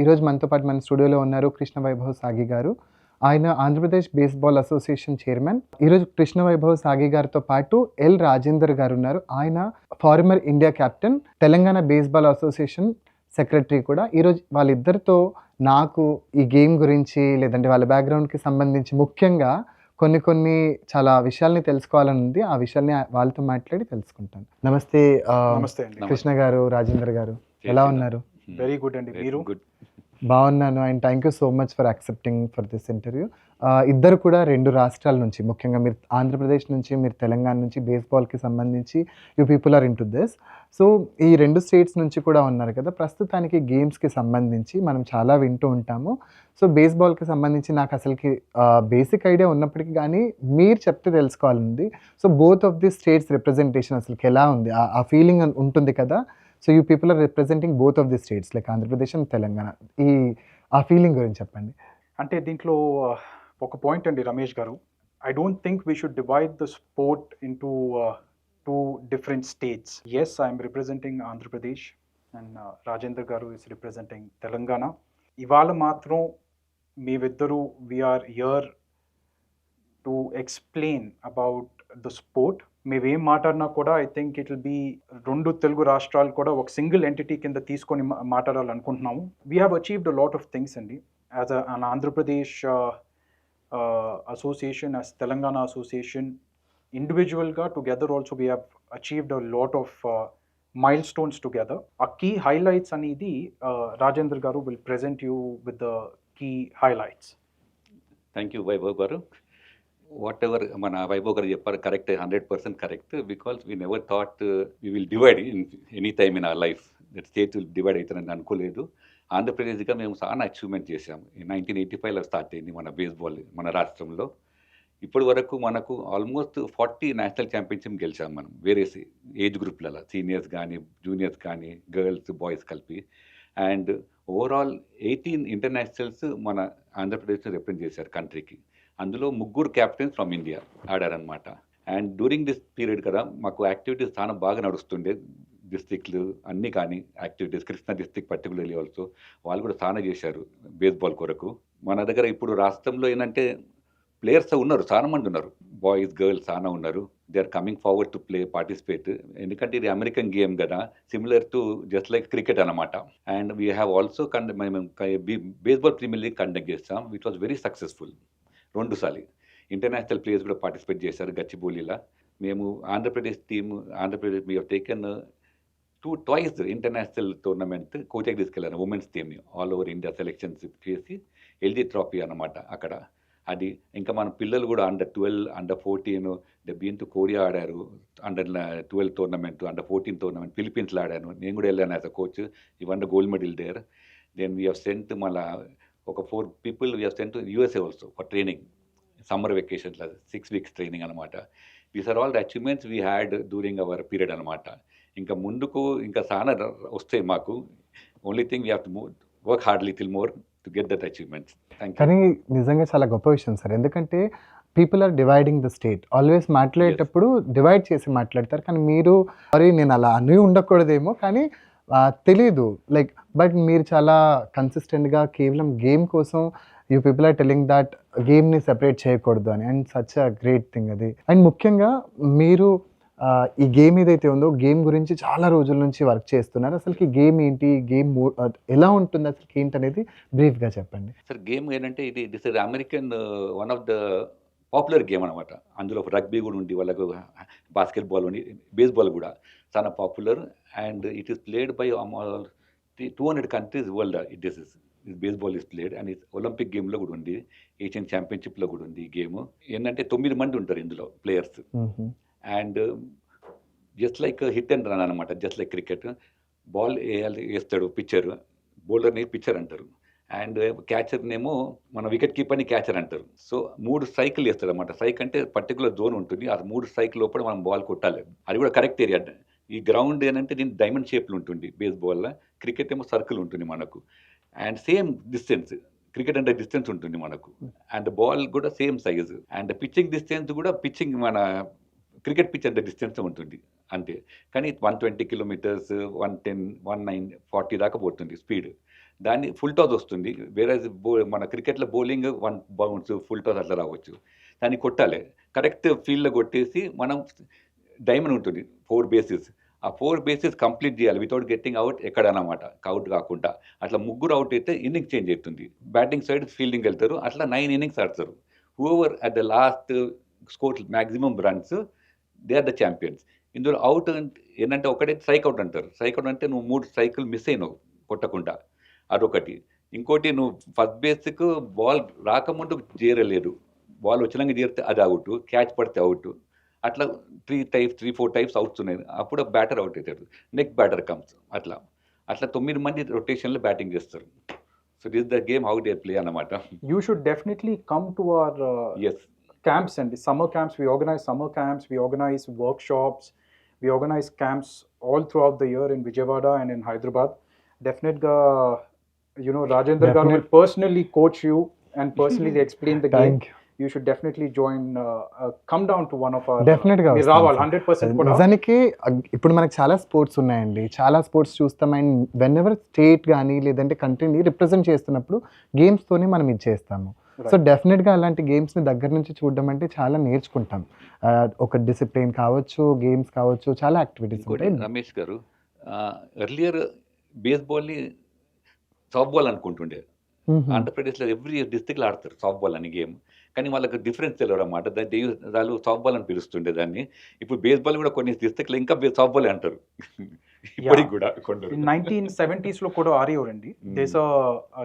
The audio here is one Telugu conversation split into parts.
ఈరోజు మనతో పాటు మన స్టూడియోలో ఉన్నారు కృష్ణ వైభవ్ సాగి గారు. ఆయన ఆంధ్రప్రదేశ్ బేస్‌బాల్ అసోసియేషన్ చైర్మన్. ఈరోజు కృష్ణ వైభవ్ సాగి గారితో పాటు ఎల్. రాజేందర్ గారున్నారు. ఆయన former India captain, Telangana baseball association secretary కూడా. ఈరోజు వాళ్ళిద్దరితో నాకు ఈ గేమ్ గురించి లేదంటే వాళ్ళ బ్యాక్‌గ్రౌండ్‌కి సంబంధించి ముఖ్యంగా కొన్ని చాలా విషయాల్ని తెలుసుకోవాలని ఉంది. ఆ విషయాల్ని వాళ్ళతో మాట్లాడి తెలుసుకుంటాను. నమస్తే నమస్తే అండి. కృష్ణ గారు, రాజేందర్ గారు. ఎలా ఉన్నారు? వెరీ గుడ్ అండి. మీరు? గుడ్. బాగున్నాను. And thank you so much for accepting for this interview. ఇద్దరు కూడా 2 రాష్ట్రాల నుంచి, ముఖ్యంగా మీరు ఆంధ్రప్రదేశ్ నుంచి, మీరు తెలంగాణ నుంచి బేస్‌బాల్‌కి సంబంధించి you people are into this. So ఈ 2 స్టేట్స్ నుంచి కూడా ఉన్నారు కదా! ప్రస్తుతానికి గేమ్స్‌కి సంబంధించి మనం చాలా వింటూ ఉంటాము. సో బేస్‌బాల్‌కి సంబంధించి నాకు అసలుకి బేసిక్ ఐడియా ఉన్నప్పటికీ గానీ మీరు చెప్తే తెలుసుకోవాలనుంది. So both of the states representation అసలుకి ఎలా ఉంది? ఆ ఫీలింగ్ ఉంటుంది కదా! So you people are representing both of the states like Andhra Pradesh and Telangana. ఆ ఫీలింగ్ గురించి చెప్పండి. అంటే దీంట్లో ఒక పాయింట్ అండి Ramesh garu. I don't think we should divide the sport into 2 different states. Yes, I'm representing Andhra Pradesh and Rajender garu is representing Telangana. ఇవాళ మాత్రం మేమిద్దరూ we are here to explain about the sport. మేమేం మాట్లాడినా కూడా I think it will be 2 Telugu రాష్ట్రాలు కూడా ఒక సింగిల్ ఎంటిటీ కింద తీసుకొని మాట్లాడాలనుకుంటున్నాము. We have achieved a lot of things అండి. As an Andhra Pradesh association, as Telangana association, ఇండివిజువల్గా together also we have achieved a lot of milestones together. ఆ కీ హైలైట్స్ అనేది Rajender garu will present you with the key highlights. Thank you Vaibhav garu. Whatever మన వైభవ్ గారు చెప్పారు correct, 100% correct. Because we never thought we will divide in any time in our life. That state will divide అవుతారని అనుకోలేదు. ఆంధ్రప్రదేశ్గా మేము చాలా అచీవ్మెంట్ చేసాము. 1985లో స్టార్ట్ అయింది మన బేస్బాల్ మన రాష్ట్రంలో. ఇప్పటి వరకు మనకు ఆల్మోస్ట్ 40 నేషనల్ ఛాంపియన్షిప్ గెలిచాము మనం వేరే ఏజ్ గ్రూప్లలో, సీనియర్స్ కానీ జూనియర్స్ కానీ గర్ల్స్ బాయ్స్ కలిపి. అండ్ ఓవరాల్ 18 ఇంటర్నేషనల్స్ మన ఆంధ్రప్రదేశ్ని రిప్రజెంట్ చేశారు కంట్రీకి. అందులో 3 క్యాప్టెన్స్ ఫ్రమ్ ఇండియా ఆడారనమాట. అండ్ డ్యూరింగ్ దిస్ పీరియడ్ కదా మాకు యాక్టివిటీస్ చాలా బాగా నడుస్తుండే. డిస్ట్రిక్ట్లు అన్నీ కానీ activities, Krishna district particularly also వాళ్ళు కూడా చాలా చేశారు బేస్బాల్ కొరకు. మన దగ్గర ఇప్పుడు రాష్ట్రంలో ఏంటంటే ప్లేయర్స్ ఉన్నారు, చాలా మంది ఉన్నారు, బాయ్స్ గర్ల్స్ చాలా ఉన్నారు. They are coming forward to participate. ఎందుకంటే ఇది అమెరికన్ గేమ్ కదా, similar to just like cricket అనమాట. అండ్ వీ హ్యావ్ ఆల్సో మేము బేస్బాల్ ప్రీమియర్ లీగ్ కండక్ట్ చేస్తాం, విచ్ వాజ్ వెరీ సక్సెస్ఫుల్. 2 సార్లు ఇంటర్నేషనల్ ప్లేయర్స్ కూడా పార్టిసిపేట్ చేశారు గచ్చిబౌలిలో. మేము Andhra Pradesh we have taken twice international tournament కోచ్కి తీసుకెళ్ళాను ఉమెన్స్ టీమ్ని. ఆల్ ఓవర్ ఇండియా సెలెక్షన్స్ చేసి ఎల్జీ ట్రాఫీ అన్నమాట అక్కడ. అది ఇంకా మన పిల్లలు కూడా under 12, under 14 been to Korea ఆడారు. అండర్ 12 టోర్నమెంట్, అండర్ 14 టోర్నమెంట్ ఫిలిపీన్స్లో ఆడాను. నేను కూడా వెళ్ళాను యాజ్ అ కోచ్. ఈ won gold medal there. Then we have sent మళ్ళా ఒక 4 people we have sent to USA also for training, summer వెకేషన్లో 6 weeks ట్రైనింగ్ అనమాట. These are all the achievements we had during our period అనమాట. ఇంకా ముందుకు ఇంకా చాలా వస్తాయి మాకు. Only thing we have to work hard little more to get that achievements. కానీ నిజంగా చాలా గొప్ప విషయం సార్. ఎందుకంటే people are dividing the state. Always మాట్లాడేటప్పుడు డివైడ్ చేసి మాట్లాడతారు. కానీ మీరు నేను అలా అని ఉండకూడదేమో కానీ తెలీదు లైక్. బట్ మీరు చాలా కన్సిస్టెంట్గా కేవలం గేమ్ కోసం you people are telling that గేమ్ని సెపరేట్ చేయకూడదు అని. And such a great thing అది. అండ్ ముఖ్యంగా మీరు ఈ గేమ్ ఏదైతే ఉందో గేమ్ గురించి చాలా రోజుల నుంచి వర్క్ చేస్తున్నారు. అసలుకి గేమ్ ఏంటి, గేమ్ ఎలా ఉంటుంది అసలు ఏంటి అనేది బ్రీఫ్గా చెప్పండి సార్. గేమ్ ఏంటంటే this is American one of the popular game అనమాట. అందులో రగ్బీ కూడా ఉంది, వాళ్ళకు బాస్కెట్బాల్ ఉంది, బేస్బాల్ కూడా చాలా popular. And it is played by 200 countries world. This baseball is played and Olympic గేమ్లో కూడా ఉంది, ఏషియన్ ఛాంపియన్షిప్లో కూడా ఉంది. ఈ గేమ్ ఏంటంటే 9 మంది ఉంటారు ఇందులో players. And just like hit and run అనమాట, జస్ట్ లైక్ క్రికెట్. బాల్ వేస్తాడు పిచ్చర్, బౌలర్ని పిచ్చర్ అంటారు. అండ్ క్యాచర్నేమో మన వికెట్ కీపర్ని క్యాచర్ అంటారు. సో 3 స్ట్రైకులు వేస్తాడు అనమాట. స్ట్రైక్ అంటే పర్టికులర్ జోన్ ఉంటుంది, ఆ 3 స్ట్రైక్ లోపల మనం బాల్ కొట్టాలి. అది కూడా కరెక్ట్ ఏరియా. ఈ గ్రౌండ్ ఏంటంటే దీని డైమండ్ షేప్లో ఉంటుంది బేస్బాల్లో, క్రికెట్ ఏమో సర్కిల్ ఉంటుంది మనకు. అండ్ సేమ్ డిస్టెన్స్, క్రికెట్ అంటే డిస్టెన్స్ ఉంటుంది మనకు. అండ్ బాల్ కూడా same size. And pitching distance కూడా పిచ్చింగ్ మన క్రికెట్ పిచ్ అంత డిస్టెన్స్ ఉంటుంది అంతే. కానీ 120 kilometers, 110, 140 దాకా పోతుంది స్పీడ్. దాన్ని ఫుల్ టాస్ వస్తుంది. వేరే మన క్రికెట్లో బౌలింగ్ 1 బౌన్స్ ఫుల్ టాస్ అట్లా రావచ్చు. దాన్ని కొట్టాలి, కరెక్ట్ ఫీల్డ్లో కొట్టేసి మనం డైమండ్ ఉంటుంది 4 బేసెస్, ఆ 4 బేసెస్ కంప్లీట్ చేయాలి వితౌట్ గెట్టింగ్ అవుట్ ఎక్కడనమాట, అవుట్ కాకుండా. అట్లా ముగ్గురు అవుట్ అయితే ఇన్నింగ్స్ చేంజ్ అవుతుంది, బ్యాటింగ్ సైడ్ ఫీల్డింగ్ వెళ్తారు, అట్లా 9 ఇన్నింగ్స్ ఆడతారు. Whoever at the last score maximum runs they are the champions. ఇందులో అవుట్ ఏంటంటే ఒకటే స్ట్రైక్ అవుట్ అంటారు. స్ట్రైక్ అవుట్ అంటే నువ్వు 3 స్ట్రైకులు మిస్ అయినావు కొట్టకుండా, అదొకటి. ఇంకోటి నువ్వు ఫస్ట్ బేస్కు బాల్ రాకముందు చేరలేదు, బాల్ వచ్చినాక చేరితే అది అవుట్, క్యాచ్ పడితే అవుట్, అట్లా 3-4 టైప్స్ అవుట్స్ ఉన్నాయి. అప్పుడు బ్యాటర్ అవుట్ అవుతాడు, నెక్స్ట్ బ్యాటర్ కమ్స్, అట్లా అట్లా 9 మంది రొటేషన్లో బ్యాటింగ్ చేస్తారు. So this the game how they play అన్నమాట. You should definitely come to our yes, camps and the summer camps. We organize summer camps, we organize workshops, we organize camps all throughout the year in Vijayawada and in Hyderabad. Definitely, Rajendra Garu will personally coach you and personally explain the game. Thank you. You should definitely join, come down to one of our. Definitely గా మీరు వస్తాను రావాలి sir. 100% కూడా. నిజానికి ఇప్పుడు మనకి చాలా స్పోర్ట్స్ ఉన్నాయండి, చాలా స్పోర్ట్స్ చూస్తాం. అండ్ వెన్ ఎవర్ స్టేట్ కానీ లేదంటే కంట్రీని రిప్రజెంట్ చేస్తున్నప్పుడు గేమ్స్తోనే మనం ఇది చేస్తాము. సో డెఫినెట్గా అలాంటి గేమ్స్ని దగ్గర నుంచి చూడడం అంటే చాలా నేర్చుకుంటాం. ఒక డిసిప్లిన్ కావచ్చు, గేమ్స్ కావచ్చు, చాలా యాక్టివిటీస్ ఇంకోటి ఉంటాయి. రమేష్ గారు, ఎర్లియర్ బేస్బాల్ని సాఫ్ట్ బాల్ అనుకుంటుండే. ఆంధ్రప్రదేశ్లో ఎవ్రీ డిస్ట్రిక్ట్లో ఆడతారు సాఫ్ట్ బాల్ అని గేమ్, కానీ వాళ్ళకి డిఫరెన్స్ తెలియదు అన్నమాట. వాళ్ళు సాఫ్ట్ బాల్ అని పిలుస్తుండే దాన్ని. ఇప్పుడు బేస్బాల్ కూడా కొన్ని డిస్ట్రిక్ట్లో ఇంకా సాఫ్ట్ బాల్ అంటారు ఇప్పటికి కూడా కొందరు. In 1970s లో కూడా ఆడేవారండి.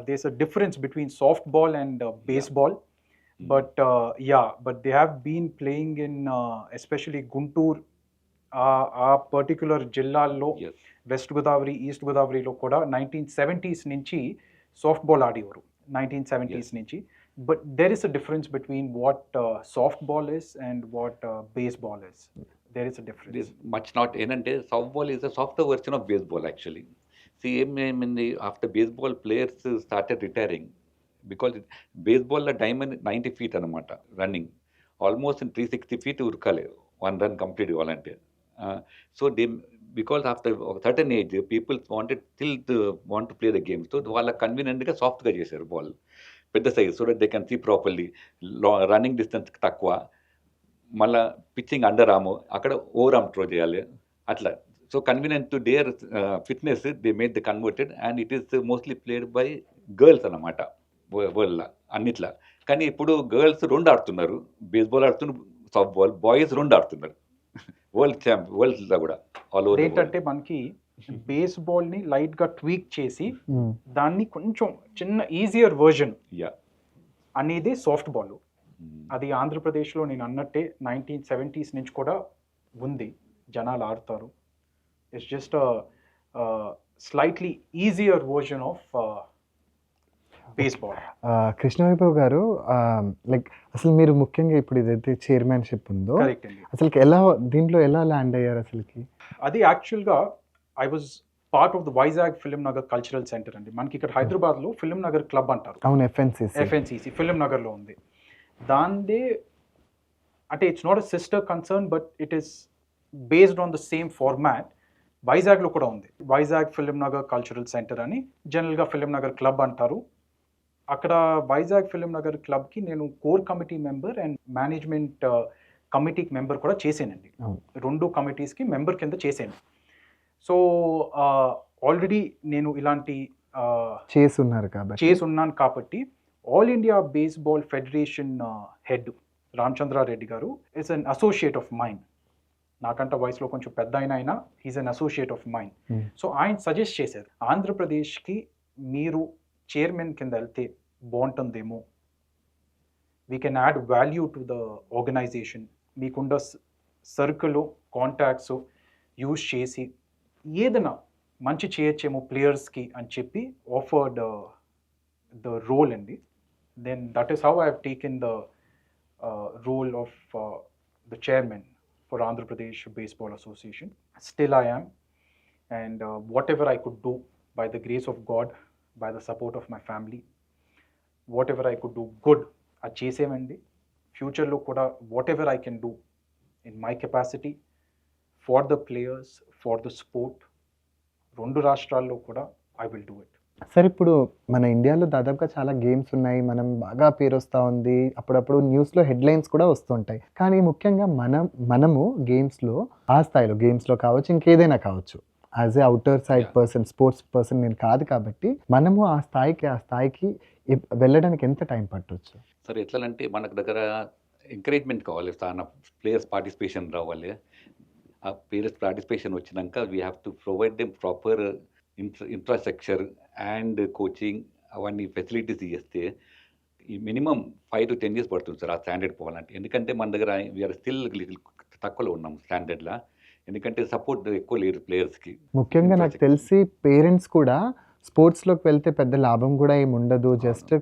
There's a difference between softball and baseball. But they have been playing in especially Guntur, ఆ పర్టిక్యులర్ జిల్లాల్లో, Yes. వెస్ట్ గోదావరి, ఈస్ట్ గోదావరిలో కూడా 1970s నుంచి సాఫ్ట్ బాల్ ఆడేవారు, 1970s నుంచి. But there is a difference between what softball is and what baseball is. There is a difference. This much not ఏంటంటే softball is a software version of baseball actually. ఏమైంది after baseball players started retiring because బేస్బాల్లో డైమండ్ 90 feet అనమాట రన్నింగ్, ఆల్మోస్ట్ 360 feet ఉరకాలి 1 run కంప్లీట్ కావాలంటే. సో దే బికాస్ ఆఫ్టర్ ఒక certain age people want to play the game. So వాళ్ళ కన్వీనియంట్గా సాఫ్ట్గా చేశారు బాల్, పెద్ద size, so that they can see properly. Running distance తక్కువ, మళ్ళీ పిచ్చింగ్ అండర్ ఆర్మ్, అక్కడ ఓవర్ ఆర్మ్ త్రో చేయాలి, అట్లా. So convenient to their fitness they made the converted and it is mostly played by girls అన్నమాట వరల్డ్లో అన్నిట్లా. కానీ ఇప్పుడు గర్ల్స్ 2 ఆడుతున్నారు, బేస్బాల్ ఆడుతున్నారు, సాఫ్ట్ బాల్. బాయ్స్ 2 ఆడుతున్నారు వరల్డ్లో కూడా, ఆల్ ఓవర్. ఏంటంటే మనకి బేస్బాల్ ని లైట్ గా ట్వీక్ చేసి దాన్ని కొంచెం చిన్న ఈజియర్ వర్జన్ యా అనేది సాఫ్ట్ బాల్. అది ఆంధ్రప్రదేశ్లో నేను అన్నట్టే 1970s నుంచి కూడా ఉంది, జనాలు ఆడతారు. It's just slightly easier version of baseball. Krishna Vaibhav garu, like అసలు మీరు ముఖ్యంగా ఇప్పుడు ఏదైతే చైర్మన్షిప్ ఉందో, కరెక్ట్ అండి. అసలు దీంట్లో ఎలా ల్యాండ్ అయ్యారు అసలుకి? అది యాక్చువల్గా I was part of the Vizag film Nagar cultural centre అండి. మనకి ఇక్కడ హైదరాబాద్లో ఫిలిం నగర్ క్లబ్ అంటారు. అవును, FNCC ఫిలిం నగర్లో ఉంది. దాందే అంటే it's not a sister concern, but it is based on the same format. వైజాగ్లో కూడా ఉంది, Vizag film Nagar cultural centre అని, జనరల్గా ఫిలిం నగర్ క్లబ్ అంటారు. అక్కడ వైజాగ్ ఫిలిం నగర్ క్లబ్కి నేను core committee member and management కమిటీకి మెంబర్ కూడా చేశానండి. 2 కమిటీస్కి మెంబర్ కింద చేశాను. సో ఆల్రెడీ నేను ఇలాంటి చేసున్నాను కాబట్టి all India baseball federation head Ramachandra Reddy garu is an associate of mind. నాకంట వయసులో కొంచెం పెద్ద అయినా he's an associate of mind. So ఆయన సజెస్ట్ చేశారు, ఆంధ్రప్రదేశ్కి మీరు చైర్మన్ కింద వెళ్తే బాగుంటుందేమో, we can add value to the organisation, మీకుండ సర్కిల్ కాంటాక్ట్స్ యూజ్ చేసి ఏదైనా మంచి చేయొచ్చేమో ప్లేయర్స్కి అని చెప్పి ఆఫర్డ్ ద రోల్ అండి. Then that is how I have taken the role of the chairman for Andhra Pradesh Baseball Association. Still I am, and whatever I could do by the grace of God, by the support of my family, whatever I could do good, అది చేసేమండి. ఫ్యూచర్లో కూడా whatever I can do in my capacity for the players, for the sport, 2 రాష్ట్రాల్లో కూడా I will do it. Sir ఇప్పుడు మన ఇండియాలో దాదాపుగా చాలా గేమ్స్ ఉన్నాయి. మనం బాగా పేరొస్తా ఉంది. అప్పుడప్పుడు న్యూస్‌లో హెడ్‌లైన్స్ కూడా వస్తుంటాయి. కానీ ముఖ్యంగా మనము గేమ్స్‌లో ఆ స్థాయిలో గేమ్స్‌లో కావచ్చు, ఇంకేదైనా కావచ్చు. As a outer side Yeah. Person, sports person నేను కాదు కాబట్టి, మనము ఆ స్థాయికి వెళ్ళడానికి ఎంత టైం పట్టొచ్చు? సరే ఎట్లనంటే మనకు దగ్గర ఎంకరేజ్మెంట్ కావాలి. చాలా ప్లేయర్స్ పార్టిసిపేషన్ రావాలి. ఆ ప్లేయర్స్ పార్టిసిపేషన్ వచ్చినాక we have to provide them proper infrastructure and coaching అవన్నీ ఫెసిలిటీస్ ఇస్తే ఈ మినిమం 5 to 10 ఇయర్స్ పడుతుంది సార్ ఆ స్టాండర్డ్ పోవాలంటే. ఎందుకంటే మన దగ్గర వీఆర్ స్టిల్ లిటిల్ తక్కువలో ఉన్నాం స్టాండర్డ్‌లా. ఎందుకంటే సపోర్ట్ ఎక్కువ లేదు ప్లేయర్స్‌కి. ముఖ్యంగా నాకు తెలిసి పేరెంట్స్ కూడా స్పోర్ట్స్‌లోకి వెళ్తే పెద్ద లాభం గూడా ఏముండదు. జస్ట్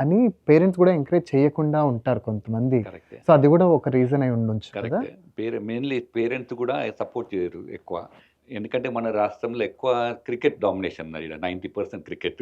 అని పేరెంట్స్ గూడా ఎంకరేజ్ చేయకుండా ఉంటారు కొంతమంది. కరెక్టే. సో, అది గూడా ఒక రీజన్ అయి ఉండొచ్చు కదా! కరెక్టే. మెయిన్‌లీ పేరెంట్స్ కూడా సపోర్ట్ చేయరు ఎక్కువ. ఎందుకంటే మన రాష్ట్రంలో ఎక్కువ క్రికెట్ డామినేషన్ ఉన్నది ఈడ 90% క్రికెట్.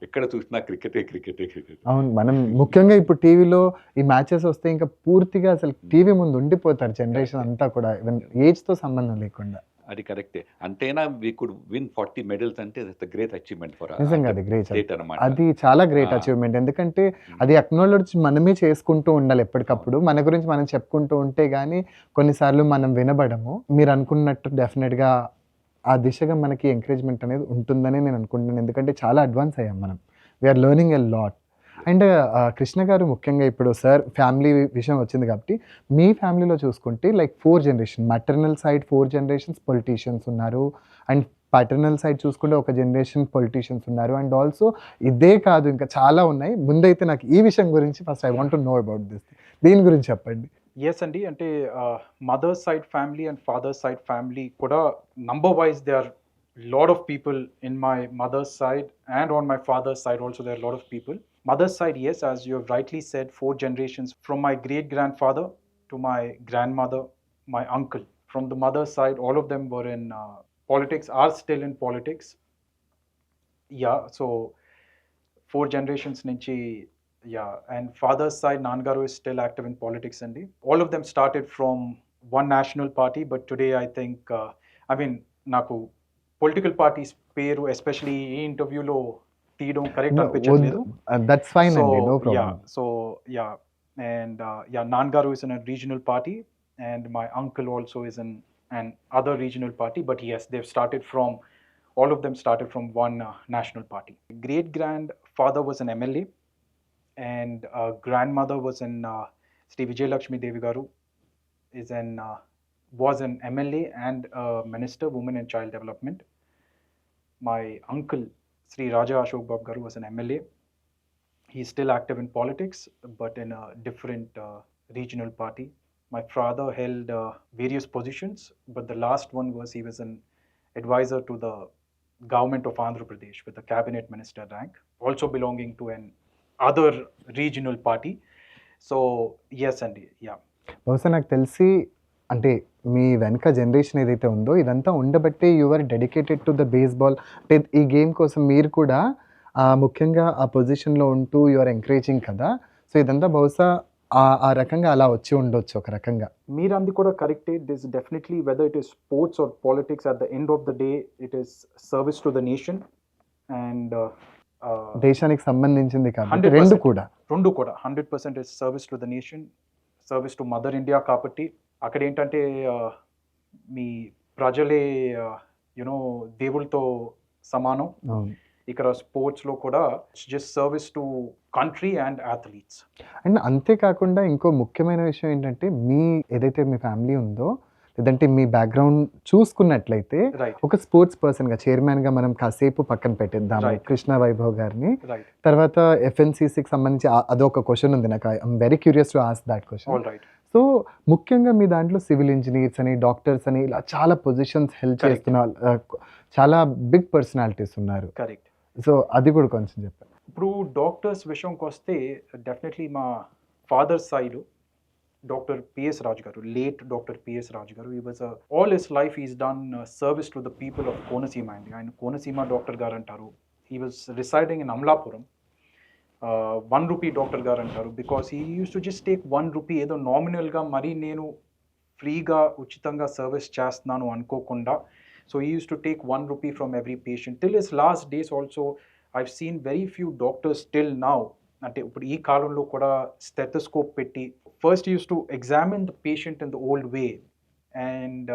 ఎక్కడ చూసినా క్రికెటే, క్రికెటే, క్రికెట్. అవును. మనం ముఖ్యంగా ఇప్పుడు టీవీలో ఈ మ్యాచెస్ వస్తే ఇంకా పూర్తిగా అసలు టీవీ ముందు ఉండిపోతారు జనరేషన్ అంతా కూడా. ఈవెన్ ఏజ్‌తో సంబంధం లేకుండా. అది కరెక్టే. అంతేనా వీ కుడ్ విన్ 40 మెడల్స్ అంటే that's a great achievement for నిజంగా అది గ్రేట్. స్టేట్ అన్నమాట. అది చాలా గ్రేట్ ఆ. అచీవ్‌మెంట్. ఎందుకంటే అది అక్నాలెడ్జ్ మనమే చేసుకుంటూ ఉండాలి ఎప్పటికప్పుడు. మన గురించి మనం చెప్పుకుంటూ ఉంటే గానీ కొన్నిసార్లు మనం వినబడము. మీరు అనుకున్నట్టు డెఫినిట్‌గా ఆ దిశగా మనకి ఎంకరేజ్‌మెంట్ అనేది ఉంటుందని నేను అనుకుంటున్నాను. ఎందుకంటే చాలా అడ్వాన్స్ అయ్యాం మనం. We are learning a lot. And Krishna garu ముఖ్యంగా ఇప్పుడు సార్ ఫ్యామిలీ విషయం వచ్చింది కాబట్టి, మీ ఫ్యామిలీలో చూసుకుంటే like 4 generation maternal side 4 generations politicians ఉన్నారు. అండ్ పాటర్నల్ సైడ్ చూసుకుంటే ఒక జనరేషన్ పొలిటీషియన్స్ ఉన్నారు. అండ్ ఆల్సో ఇదే కాదు ఇంకా చాలా ఉన్నాయి. ముందైతే నాకు ఈ విషయం గురించి first I want to know about this. దీని గురించి చెప్పండి. ఎస్ అండి. అంటే mother side family and father side family కూడా number wise they are lot of people in my mother's side, and on my father's side also there are a lot of people. Mother's side, yes, as you have rightly said, 4 generations from my great grandfather to my grandmother, my uncle. From the mother's side, all of them were in politics, are still in politics. Yeah, so 4 generations nunchi, yeah. And father's side, Nangaru is still active in politics, and all of them started from one national party, but today I think I mean naku political parties పేరు ఎస్పెషలీ ఈ ఇంటర్వ్యూలో తీయడం కరెక్ట్ అనిపించలేదు. దట్స్ ఫైన్ అండి, no problem. So yeah, and yeah, నాన్నగారు is in a regional party and my uncle also is in an other regional party, but yes, they've started from, all of them started from one national party. Great grandfather was an MLA, and grandmother was in Sri Vijayalakshmi Devi Garu is an was an MLA and Minister, Women and Child Development. My uncle, Sri Raja Ashok Babu Garu, was an MLA. He's still active in politics, but in a different regional party. My father held various positions, but the last one was he was an advisor to the government of Andhra Pradesh with a cabinet minister rank, also belonging to an other regional party. So yes, and yeah. బహుశా నాకు తెలిసి అంటే మీ వెనక జనరేషన్ ఏదైతే ఉందో ఇదంతా ఉండబట్టే your dedicated to the baseball. అంటే ఈ గేమ్ కోసం మీరు కూడా ముఖ్యంగా ఆ పొజిషన్లో ఉంటూ యువర్ ఎంకరేజింగ్ కదా. సో ఇదంతా బహుశా ఆ రకంగా అలా వచ్చి ఉండొచ్చు ఒక రకంగా. మీరు అంది కూడా కరెక్టే. This definitely whether it is sports or politics, at the end of the day it is service to the nation and దేశానికి సంబంధించింది కాబట్టి 100%. రెండు కూడా 100% is service to the nation, service to mother India. కాబట్టి అక్కడ ఏంటంటే మీ ప్రజలే యునో దేవుళ్ళతో సమానం. ఇక్కడ స్పోర్ట్స్లో కూడా just service to country and athletes. And అంతేకాకుండా ఇంకో ముఖ్యమైన విషయం ఏంటంటే మీ ఏదైతే మీ ఫ్యామిలీ ఉందో లేదంటే మీ బ్యాక్గ్రౌండ్ చూసుకున్నట్లయితే ఒక స్పోర్ట్స్ పర్సన్గా చైర్మన్గా మనం కాసేపు పక్కన పెట్టేద్దాము కృష్ణ వైభవ్ గారిని. తర్వాత FNCCకి సంబంధించి అదొక క్వశ్చన్ ఉంది నాకు. I'm very curious to ask that question. So ముఖ్యంగా మీ దాంట్లో సివిల్ ఇంజనీర్స్ అని, డాక్టర్స్ అని ఇలా చాలా పొజిషన్స్ హెల్ప్ చేస్తున్న చాలా బిగ్ పర్సనాలిటీస్ ఉన్నారు. కరెక్ట్. సో అది కూడా కొంచెం చెప్పండి. ఇప్పుడు డాక్టర్స్ విషయంకి వస్తే డెఫినెట్లీ మా ఫాదర్ సైడ్ డాక్టర్ పిఎస్ రాజు గారు, లేట్ డాక్టర్ పిఎస్ రాజు గారు, ఈ was all his life is done service to the people of Konaseema అండి. ఆయన కోనసీమ డాక్టర్ గారు అంటారు. He was residing in Amalapuram. 1 rupee doctor గారు అంటారు because he use to just take 1 rupee, ఏదో నామినల్గా మరీ నేను ఫ్రీగా ఉచితంగా సర్వీస్ చేస్తున్నాను అనుకోకుండా So he used to take 1 rupee from every patient. Till his last days also, I've seen very few doctors till now. అంటే ఇప్పుడు ఈ కాలంలో కూడా స్టెథోస్కోప్ పెట్టి first use to examine the patient in the old way and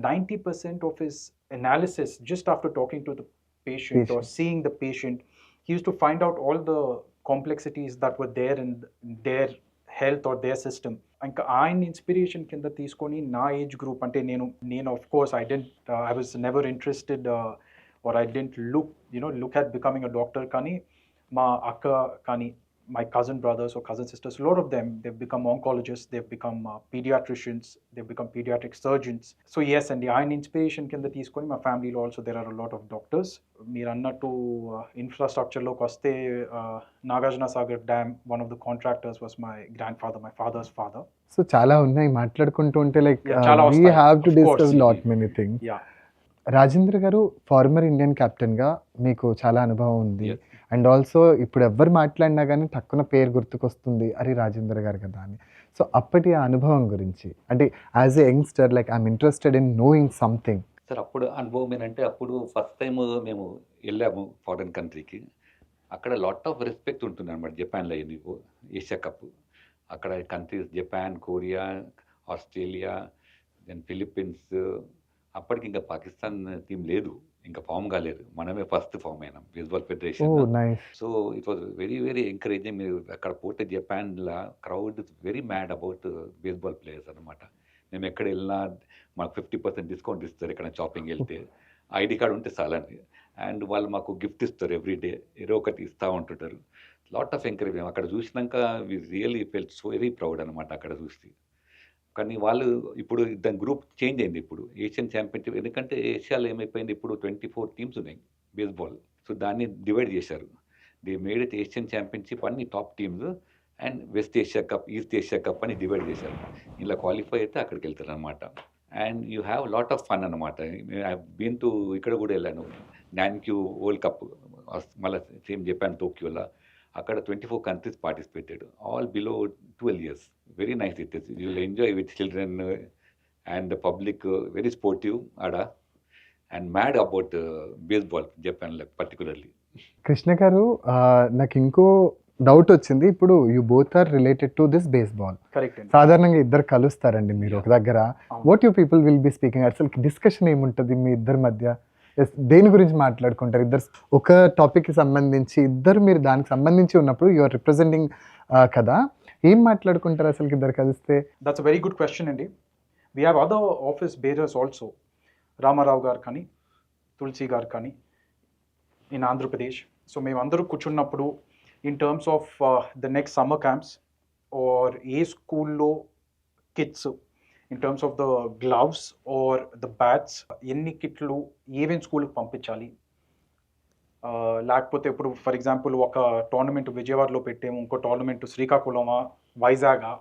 90% of his analysis just after talking to the patient or seeing the patient, he used to find out all the complexities that were there in their health or their system. ఇంకా ఆయన ఇన్స్పిరేషన్ కింద తీసుకొని నా ఏజ్ గ్రూప్ అంటే నేను of course I was never interested or I didn't look at becoming a doctor. కానీ మా అక్క కానీ my cousin brothers or cousin sisters, a lot of them, they've become oncologists, they've become pediatricians, they've become pediatric surgeons. So yes, and the iron inspiration కింద తీసుకొని my family lo also there are a lot of doctors. మీరు అన్నట్టు ఇన్ఫ్రాస్ట్రక్చర్లోకి వస్తే Nagarjuna Sagar dam, one of the contractors was my grandfather, my father's father. So చాలా ఉన్నాయి మాట్లాడుకుంటూ ఉంటే లైక్ చాలా వీ వస్తాయి. Have to Of course. Discuss lot many things. Yeah. Rajendra గారు ఫార్మర్ ఇండియన్ కెప్టెన్గా మీకు చాలా అనుభవం ఉంది. Yes. అండ్ ఆల్సో ఇప్పుడు ఎవరు మాట్లాడినా కానీ తక్కువ పేరు గుర్తుకొస్తుంది, అరే రాజేంద్ర గారు కదా అని. సో అప్పటి ఆ అనుభవం గురించి అంటే as a youngster like I'm interested in knowing something. Sir అప్పుడు అనుభవం ఏంటంటే అప్పుడు ఫస్ట్ టైం మేము వెళ్ళాము ఫారిన్ కంట్రీకి. అక్కడ లాట్ ఆఫ్ రెస్పెక్ట్ ఉంటుంది అనమాట. జపాన్లో అయింది ఏషియా కప్. అక్కడ countries Japan, Korea, Australia, then Philippines. అప్పటికి ఇంకా పాకిస్తాన్ టీం లేదు, ఇంకా ఫామ్ కాలేదు. మనమే ఫస్ట్ ఫామ్ అయినాం బేస్బాల్ ఓ federation. Nice. So it was very very encouraging. మీరు అక్కడ పోతే జపాన్లో crowd is very mad about baseball players అనమాట. మేము ఎక్కడ వెళ్ళినా మాకు 50% డిస్కౌంట్ ఇస్తారు ఎక్కడ షాపింగ్ వెళ్తే. ఐడి కార్డు ఉంటే చాలండి. అండ్ వాళ్ళు మాకు గిఫ్ట్ ఇస్తారు ఎవ్రీ డే, ఏదో ఒకటి ఇస్తూ ఉంటుంటారు. Lot of encouraging. అక్కడ చూసినాక we really felt so very proud అనమాట అక్కడ చూసి. కానీ వాళ్ళు ఇప్పుడు దాని గ్రూప్ చేంజ్ అయింది. ఇప్పుడు ఏషియన్ ఛాంపియన్షిప్, ఎందుకంటే ఏషియాలో ఏమైపోయింది ఇప్పుడు 24 టీమ్స్ ఉన్నాయి బేస్బాల్. సో దాన్ని డివైడ్ చేశారు. They made it Asian championship అన్ని top teams and west Asia cup, east Asia cup అని డివైడ్ చేశారు. ఇలా క్వాలిఫై అయితే అక్కడికి వెళ్తారు అనమాట. And you have lot of fun అనమాట. ఐ బీన్ టు ఇక్కడ కూడా వెళ్ళాను, నాన్క్యూ వరల్డ్ కప్, మళ్ళీ సేమ్ జపాన్ టోక్యోలో. అక్కడ 24 countries participated, all below 12 years. Very nice it is. You will enjoy with children and public, very sportive ఆడ అండ్ మ్యాడ్ అబౌట్ బేస్బాల్ జపాన్లో పర్టికులర్లీ. కృష్ణ గారు నాకు ఇంకో డౌట్ వచ్చింది. ఇప్పుడు you both are related to this baseball. Correct అండి. సాధారణంగా ఇద్దరు కలుస్తారండి మీరు ఒక దగ్గర. What you people will be speaking? అసలు డిస్కషన్ ఏముంటుంది మీ ఇద్దరి మధ్య? దేని గురించి మాట్లాడుకుంటారు? ఇద్దరు ఒక టాపిక్కి సంబంధించి ఇద్దరు మీరు దానికి సంబంధించి ఉన్నప్పుడు యు ఆర్ రిప్రజెంటింగ్ కదా, ఏం మాట్లాడుకుంటారు అసలు ఇద్దరు కలిస్తే? That's a very good question అండి. We have other office bearers also, Ramarao garu కానీ తులసి గారు కానీ ఇన్ ఆంధ్రప్రదేశ్. సో మేమందరూ కూర్చున్నప్పుడు in terms of the next summer camps or ఏ స్కూల్లో kits, in terms of the gloves or the bats, ఎన్ని కిట్లు ఏమేమి స్కూల్కి పంపించాలి. లేకపోతే ఇప్పుడు ఫర్ ఎగ్జాంపుల్ ఒక టోర్నమెంట్ విజయవాడలో పెట్టాము, ఇంకో టోర్నమెంట్ శ్రీకాకుళమా, వైజాగా,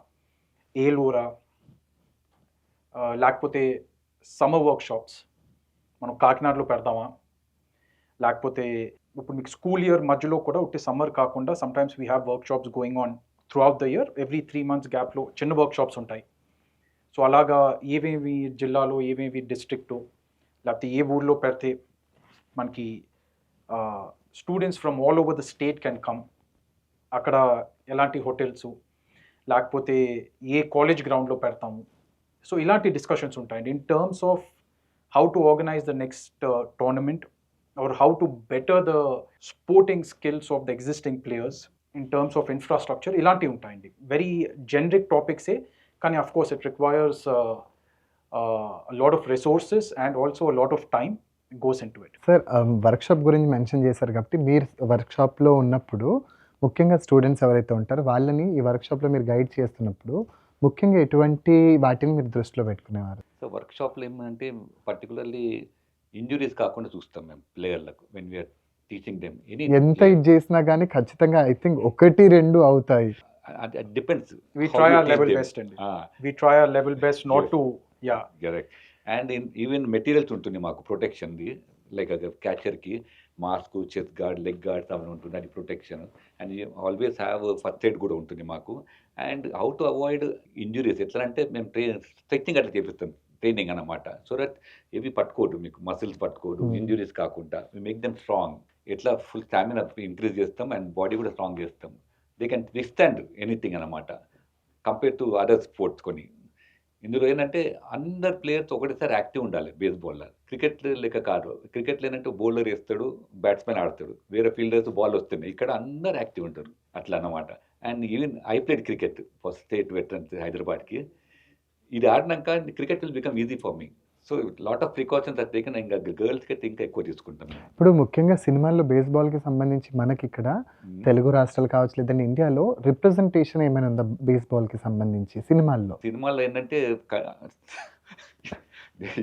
ఏలూరా, లేకపోతే సమ్మర్ వర్క్షాప్స్ మనం కాకినాడలో పెడదామా, లేకపోతే ఇప్పుడు మీకు స్కూల్ ఇయర్ మధ్యలో కూడా ఉట్టి సమ్మర్ కాకుండా sometimes we have workshops going on through out the year. Every 3 months గ్యాప్లో చిన్న వర్క్షాప్స్ ఉంటాయి. సో అలాగా ఏవేవి జిల్లాలో, ఏవేవి డిస్ట్రిక్టు, లేకపోతే ఏ ఊర్లో పెడితే మనకి students from all over the state can come, అక్కడ ఎలాంటి హోటల్స్, లేకపోతే ఏ కాలేజ్ గ్రౌండ్లో పెడతాము. సో ఇలాంటి డిస్కషన్స్ ఉంటాయండి in terms of how to organise the next tournament or how to better the sporting skills of the existing players in terms of infrastructure. ఇలాంటివి ఉంటాయండి. వెరీ జెనరిక్ టాపిక్సే, కానీ of course it requires lot of resources and also lot of time goes into it. Sir workshop గురించి మెన్షన్ చేశారు కాబట్టి మీరు వర్క్షాప్లో ఉన్నప్పుడు ముఖ్యంగా స్టూడెంట్స్ ఎవరైతే ఉంటారో వాళ్ళని ఈ వర్క్షాప్లో మీరు గైడ్ చేస్తున్నప్పుడు ముఖ్యంగా ఎటువంటి వాటిని మీరు దృష్టిలో పెట్టుకునేవారు? సో వర్క్షాప్లో ఏమంటే పర్టికులర్లీ ఇంజురీస్ కాకుండా చూస్తాం మేము ప్లేయర్లకు వెన్ వీఆర్ టీచింగ్ దెమ్. ఎంత ఇది చేసినా కానీ ఖచ్చితంగా ఐ థింక్ 1-2 అవుతాయి. Depends. We try our level best అండి. We try our level best not Yes. to, yeah. Correct. And even materials ఉంటుంది మాకు ప్రొటెక్షన్ది, లైక్ క్యాచర్కి mask, chest guard, leg guards అవి ఉంటుంది, అది protection. And always have first aid కూడా ఉంటుంది మాకు. And how to avoid injuries ఎట్లా అంటే మేము స్ట్రెచ్చింగ్ అట్లా చేపిస్తాం ట్రైనింగ్ అన్నమాట. సో దట్ ఇవి పట్టుకోడు, మీకు మసిల్స్ పట్టుకోడు, Hmm. ఇంజురీస్ కాకుండా వి మేక్ దెమ్ స్ట్రాంగ్. ఎట్లా ఫుల్ స్టామినా ఇంక్రీజ్ చేస్తాం అండ్ బాడీ కూడా స్ట్రాంగ్ చేస్తాం. దే కెన్ విస్టాండ్ ఎనీథింగ్ అన్నమాట కంపేర్ టు అదర్ స్పోర్ట్స్ కొన్ని. ఇందులో ఏంటంటే అందరు ప్లేయర్స్ ఒకటేసారి యాక్టివ్ ఉండాలి బేస్బాల్లో. క్రికెట్ లెక్క కాదు. క్రికెట్లో ఏంటంటే బౌలర్ వేస్తాడు, బ్యాట్స్మెన్ ఆడతాడు, వేరే ఫీల్డర్స్ బాల్ వస్తున్నాయి. ఇక్కడ అందరు యాక్టివ్ ఉంటారు అట్లా అన్నమాట. And even I played cricket for state veterans హైదరాబాద్కి. ఇది ఆడినాక cricket will become easy for me. So lot of precautions are taken. ఇంకా గర్ల్స్కి అయితే ఇంకా ఎక్కువ తీసుకుంటాం. ఇప్పుడు ముఖ్యంగా సినిమాల్లో బేస్బాల్కి సంబంధించి మనకి ఇక్కడ తెలుగు రాష్ట్రాలు కావచ్చు లేదంటే ఇండియాలో రిప్రజెంటేషన్ ఏమైనా ఉందా బేస్బాల్కి సంబంధించి సినిమాల్లో? సినిమాల్లో ఏంటంటే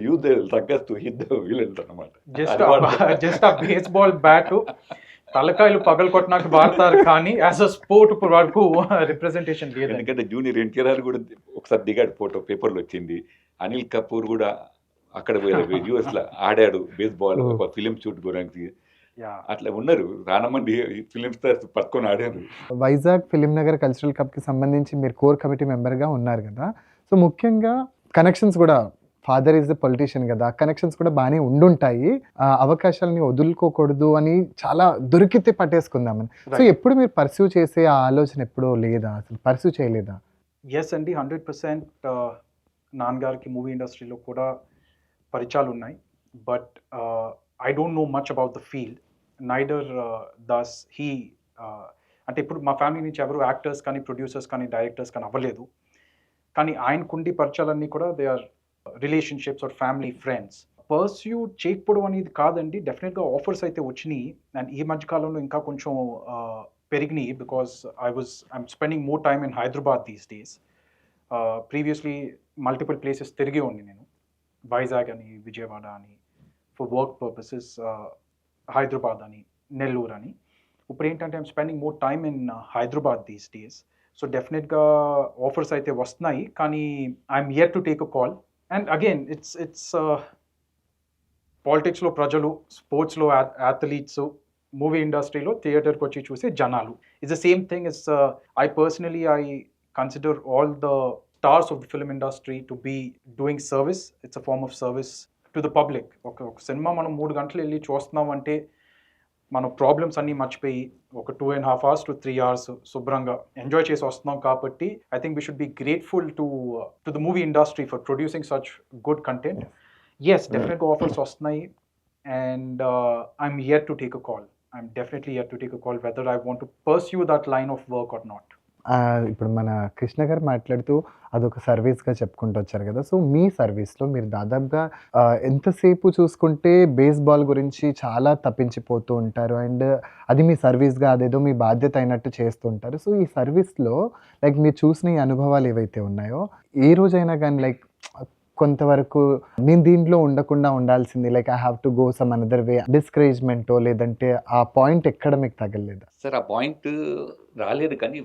యూత్ తగ్గస్తూ హిద్దు వీళ్ళు అనమాట. జస్ట్ ఆ బేస్బాల్ బ్యాట్ తలకాయలు పగలు కొట్టినాక వాడతారు, కానీ యాజ్ అ స్పోర్ట్ ఇప్పుడు వరకు రిప్రజెంటేషన్ లేదు. ఎందుకంటే జూనియర్ ఎన్టీఆర్ కూడా ఒకసారి దిగాడు, ఫోటో పేపర్లో వచ్చింది. అనిల్ కపూర్ కూడా అక్కడ యూఎస్ లో ఆడాడు బేస్బాల్ ఒక ఫిలిం షూట్ గురించి. అట్లా ఉన్నారు చాలా మంది ఫిలిం స్టార్స్ పట్టుకొని ఆడారు. వైజాగ్ ఫిలిం నగర్ కల్చరల్ కప్కి సంబంధించి మీరు కోర్ కమిటీ మెంబర్గా ఉన్నారు కదా. సో ముఖ్యంగా కనెక్షన్స్ కూడా, ఫాదర్ ఈజ్ ద పొలిటీషియన్ కదా, కనెక్షన్స్ కూడా బాగానే ఉండుంటాయి. అవకాశాలని వదులుకోకూడదు అని చాలా దొరికితే పట్టేసుకుందామని. సో ఎప్పుడు మీరు పర్సూ చేసే ఆ ఆలోచన ఎప్పుడో లేదా, అసలు పర్సూ చేయలేదా? ఎస్ అండి, 100% నాన్నగారికి మూవీ ఇండస్ట్రీలో కూడా పరిచయాలు ఉన్నాయి. But I don't know much about the field, neither does he. అంటే ఇప్పుడు మా ఫ్యామిలీ నుంచి ఎవరు యాక్టర్స్ కానీ ప్రొడ్యూసర్స్ కానీ డైరెక్టర్స్ కానీ అవ్వలేదు. కానీ ఆయనకుండి పరిచయాలన్నీ కూడా they are relationships or family friends. Pursue చేయకపోవడం అనేది కాదండి, డెఫినెట్గా ఆఫర్స్ అయితే వచ్చినాయి. అండ్ ఈ మధ్యకాలంలో ఇంకా కొంచెం పెరిగినాయి, because I'm spending more time in Hyderabad these days. Previously multiple places తిరిగి ఉంది నేను, వైజాగ్ అని, విజయవాడ అని, ఫర్ వర్క్ పర్పసెస్, హైదరాబాద్ అని, నెల్లూరు అని. ఇప్పుడు ఏంటంటే I'm spending more time in Hyderabad these days. So డెఫినెట్గా ఆఫర్స్ అయితే వస్తున్నాయి, కానీ I'm yet to take a call. And again it's పాలిటిక్స్లో ప్రజలు, స్పోర్ట్స్లో అథ్లీట్స్, మూవీ ఇండస్ట్రీలో థియేటర్కి వచ్చి చూసే జనాలు. It's the same thing. It's I personally consider all the stars of the film industry to be doing service. It's a form of service to the public. ఒక సినిమా మనం 3 గంటలు వెళ్ళి చూస్తున్నాం అంటే మన ప్రాబ్లమ్స్ అన్నీ మర్చిపోయి ఒక 2.5 hours to 3 hours శుభ్రంగా ఎంజాయ్ చేసి వస్తున్నాం. కాబట్టి I think we should be grateful to the movie industry for producing such good content. Yes, డెఫినెట్గా ఆఫర్స్ వస్తున్నాయి, and I'm yet to take a call. I'm definitely yet to take a call whether I want to pursue that line of work or not. ఇప్పుడు మన కృష్ణ గారు మాట్లాడుతూ అదొక సర్వీస్గా చెప్పుకుంటూ వచ్చారు కదా. సో మీ సర్వీస్లో మీరు దాదాపుగా ఎంతసేపు చూసుకుంటే బేస్బాల్ గురించి చాలా తప్పించిపోతూ ఉంటారు, అండ్ అది మీ సర్వీస్గా అదేదో మీ బాధ్యత అయినట్టు చేస్తూ ఉంటారు. సో ఈ సర్వీస్లో లైక్ మీరు చూసిన ఈ అనుభవాలు ఏవైతే ఉన్నాయో, ఏ రోజైనా కానీ లైక్ కొంతవరకు నేను దీంట్లో ఉండకుండా ఉండాల్సింది, like I have to go some another way, డిస్కరేజ్మెంటో లేదంటే ఆ పాయింట్ ఎక్కడ మీకు తగలేదా? సార్ ఆ పాయింట్ రాలేదు, కానీ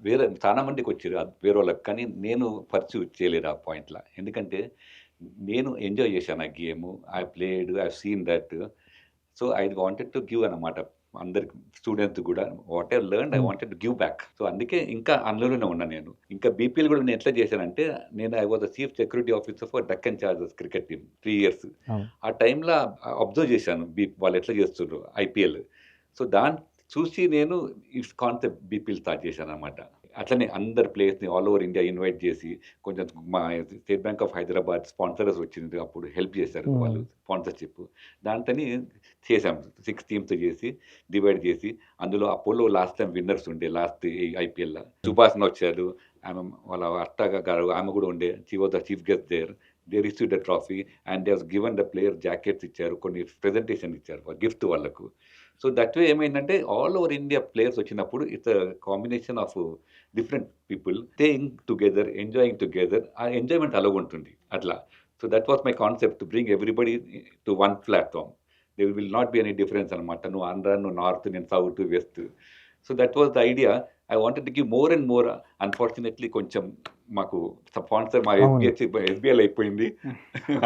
వేరే చాలా మందికి వచ్చారు వేరే వాళ్ళకి, కానీ నేను పర్సూ చేయలేదు ఆ పాయింట్లో. ఎందుకంటే నేను ఎంజాయ్ చేశాను ఆ game, I played, I seen that. So I wanted to give అన్నమాట అందరికి, స్టూడెంట్స్ కూడా what I learn I wanted to give back. So అందుకే ఇంకా అందులోనే ఉన్నాను నేను. ఇంకా బీపీఎల్ కూడా నేను ఎట్లా చేశానంటే, నేను I was the chief security officer for Deccan chargers cricket team 3 years. ఆ టైంలో అబ్జర్వ్ చేశాను వాళ్ళు ఎట్లా చేస్తున్నారు ఐపీఎల్. సో దాన్ని చూసి నేను ఈ కాన్సెప్ట్ బీపీఎల్ స్టార్ట్ చేశాను అనమాట. అట్లనే అందరు ప్లేయర్స్ని ఆల్ ఓవర్ ఇండియా ఇన్వైట్ చేసి, కొంచెం మా state bank of Hyderabad sponsors వచ్చింది, అప్పుడు హెల్ప్ చేశారు వాళ్ళు, స్పాన్సర్షిప్. దాంతోని చేసాం 6 teams చేసి డివైడ్ చేసి, అందులో అపోలో లాస్ట్ టైం విన్నర్స్ ఉండే లాస్ట్ ఐపీఎల్లో సుభాష్ని వచ్చారు, ఆమె వాళ్ళ అత్త గారు ఆమె కూడా ఉండే, she was the chief guest there. They received the trophy and they was given the player jackets ఇచ్చారు, కొన్ని ప్రెజెంటేషన్ ఇచ్చారు గిఫ్ట్ వాళ్ళకు. సో దట్ వే ఏమైందంటే ఆల్ ఓవర్ ఇండియా ప్లేయర్స్ వచ్చినప్పుడు it's combination of different people staying together, enjoying together. ఆ ఎంజాయ్మెంట్ అలాగ ఉంటుంది అట్లా. So that was my concept, to bring everybody to one platform. They will not be any difference అనమాట, నువ్వు ఆంధ్ర, నువ్వు నార్త్, నేను south, west. So that was the idea. I wanted to give more and more. Unfortunately కొంచెం మాకు స్పాన్సర్ మా ఎస్బీఐ అయిపోయింది.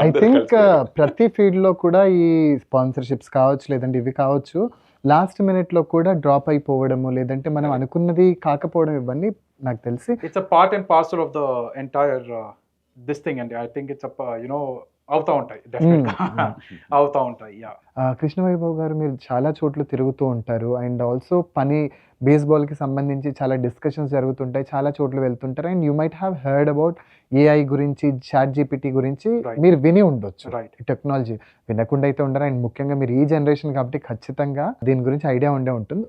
ఐ థింక్ ప్రతి ఫీల్డ్లో కూడా ఈ స్పాన్సర్షిప్స్ కావచ్చు లేదంటే ఇవి కావచ్చు, లాస్ట్ మినిట్లో కూడా డ్రాప్ అయిపోవడము లేదంటే మనం అనుకున్నది కాకపోవడం, ఇవన్నీ నాకు తెలిసి it's a part and parcel of the entire this thing అండి. ఐ థింక్ ఇట్స్ అవుతా ఉంటాయి డెఫినెట్గా. అవుతా ఉంటాయి. యా. కృష్ణవైభవ్ గారు, మీరు చాలా చోట్ల తిరుగుతూ ఉంటారు అండ్ ఆల్సో పని బేస్బాల్కి సంబంధించి చాలా డిస్కషన్స్ జరుగుతుంటాయి, చాలా చోట్ల వెళ్తుంటారు and you might have heard about AI గురించి, చాట్ జీపీటీ గురించి Right. మీరు విని ఉండొచ్చు. రైట్. టెక్నాలజీ వినకుండా అయితే ఉండరు అండ్ ముఖ్యంగా మీరు ఈ జనరేషన్ కాబట్టి ఖచ్చితంగా దీని గురించి ఐడియా ఉండే ఉంటుంది.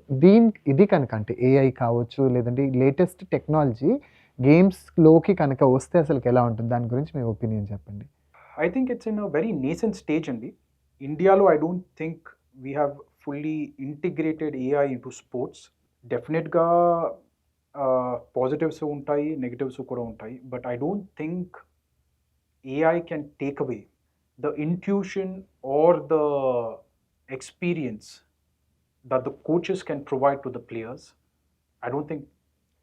ఇది కనుక అంటే ఏఐ కావచ్చు లేదంటే లేటెస్ట్ టెక్నాలజీ గేమ్స్లోకి కనుక వస్తే అసలు ఎలా ఉంటుంది, దాని గురించి మీ ఒపీనియన్ చెప్పండి. I think it's in a very nascent stage అండి. ఇండియాలో I don't think we have fully integrated AI into sports. డెఫినెట్గా పాజిటివ్స్ ఉంటాయి, నెగిటివ్స్ కూడా ఉంటాయి. But I don't think AI can take away the intuition or the experience that the coaches can provide to the players. I don't think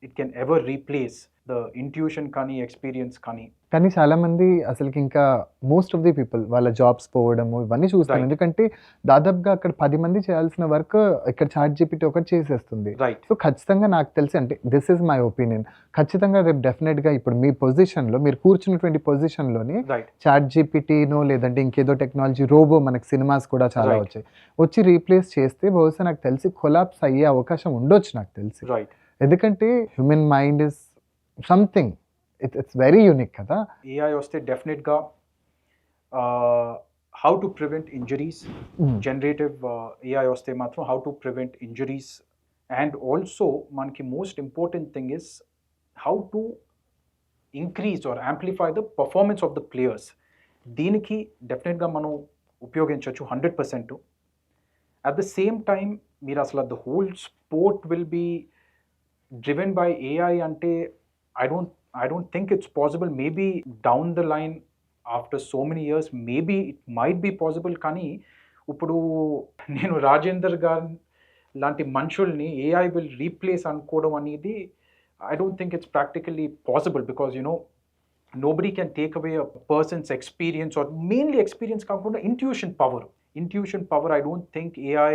it can ever replace the intuition కానీ, experience కానీ. కానీ చాలామంది అసలుకి ఇంకా మోస్ట్ ఆఫ్ ది పీపుల్ వాళ్ళ జాబ్స్ పోవడము ఇవన్నీ చూస్తాం. Right. ఎందుకంటే దాదాపుగా అక్కడ 10 మంది చేయాల్సిన వర్క్ ఇక్కడ చాట్ జీపీటీ ఒకటి చేసేస్తుంది. రైట్. సో ఖచ్చితంగా నాకు తెలిసి, అంటే దిస్ ఈజ్ మై ఒపీనియన్, ఖచ్చితంగా రేపు డెఫినెట్గా ఇప్పుడు మీ పొజిషన్లో మీరు కూర్చున్నటువంటి పొజిషన్లోనే రైట్. చాట్ జీపీటీనో లేదంటే ఇంకేదో టెక్నాలజీ రోబో, మనకి సినిమాస్ కూడా చాలా Right. వచ్చి రీప్లేస్ చేస్తే బహుశా నాకు తెలిసి కొలాప్స్ అయ్యే అవకాశం ఉండొచ్చు నాకు తెలిసి. రైట్. ఎందుకంటే human mind is something, it's very unique కదా. AI వస్తే డెఫినెట్గా how to prevent injuries, generative AI వస్తే మాత్రం how to prevent injuries and also మనకి most important thing is how to increase or amplify the performance of the players. దీనికి డెఫినెట్గా మనం ఉపయోగించవచ్చు 100%. అట్ ద సేమ్ టైం మీరు అసలు the whole sport will be driven by AI అంటే I don't think it's possible. Maybe down the line, after so many years, maybe it might be possible. కానీ ఇప్పుడు నేను రాజేందర్ గారు లాంటి మనుషుల్ని AI will replace అనుకోవడం అనేది I don't think it's practically possible because nobody can take away a person's experience or mainly experience కాకుండా intuition power. I don't think AI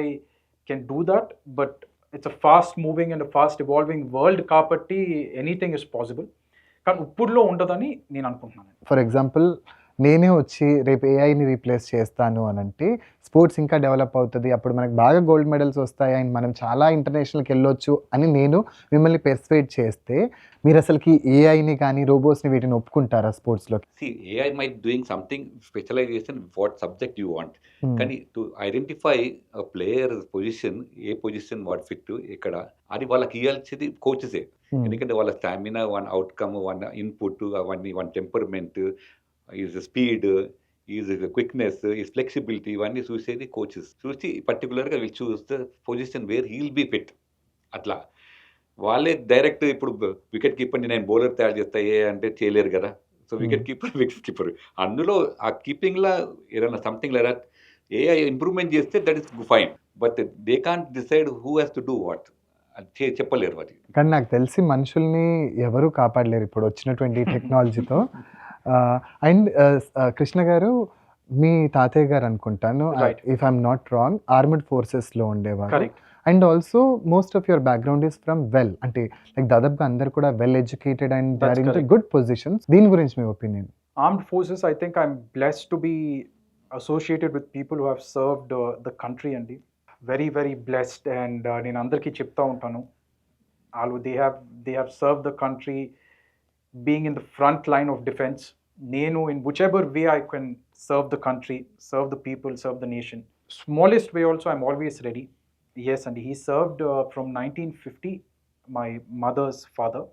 can do that, but it's a fast moving and a fast evolving world కాబట్టి anything is possible. కానీ ఇప్పుడులో ఉండదని నేను అనుకుంటున్నాను. ఫర్ ఎగ్జాంపుల్ నేనే వచ్చి రేపు ఏఐని రీప్లేస్ చేస్తాను అని అంటే స్పోర్ట్స్ ఇంకా డెవలప్ అవుతుంది, అప్పుడు మనకు బాగా గోల్డ్ మెడల్స్ వస్తాయి అండ్ మనం చాలా ఇంటర్నేషనల్కి వెళ్ళొచ్చు అని నేను మిమ్మల్ని పెర్స్వేడ్ చేస్తే మీరు అసలుకి ఏఐని కానీ రోబోట్స్ని వీటిని ఒప్పుకుంటారా స్పోర్ట్స్లోకి? See, AI might doing something specialization what subject you want. కానీ టు ఐడెంటిఫై ప్లేయర్ పొజిషన్, ఏ పొజిషన్ వాట్ ఫిట్ ఇక్కడ, అది వాళ్ళకి ఇవ్వాల్సింది కోచెసే. ఎందుకంటే వాళ్ళ stamina, one outcome, one input, అవన్నీ, one temperament, is speed, is quickness, is flexibility, ఇవన్నీ చూసేది కోచెస్. చూసి పర్టికులర్గా వీళ్ళు choose the position where he'll be fit. అట్లా వాళ్ళే డైరెక్ట్ ఇప్పుడు వికెట్ కీపర్ని నేను బౌలర్ తయారు చేస్తా అంటే చేయలేరు కదా. సో వికెట్ కీపర్ అందులో ఆ కీపింగ్లో ఏదైనా సంథింగ్ లేదా ఏఐ ఇంప్రూవ్మెంట్ చేస్తే that is fine, but they can't decide who has to do what. అది చెప్పలేరు అది. కానీ నాకు తెలిసి మనుషుల్ని ఎవరు కాపాడలేరు ఇప్పుడు వచ్చినటువంటి టెక్నాలజీతో. అండ్ కృష్ణ గారు, మీ తాతయ్య గారు అనుకుంటాను, Right. If I'm not wrong, armed ఫోర్సెస్లో ఉండేవారు. Correct. And also most of your background is from అంటే లైక్ దాదాపుగా అందరు కూడా well educated and they are in correct. Good positions. దీని గురించి మీ opinion? Armed forces, I think I'm blessed to be associated with people who have served the country అండి. Very very blessed. అండ్ నేను అందరికీ చెప్తా ఉంటాను, వాళ్ళు they have serve the country being in the front line of defence. నేను in whichever way I can serve the country, serve the people, serve the nation, smallest way also I'm always ready. Yes, and he served from 1950, my mother's father,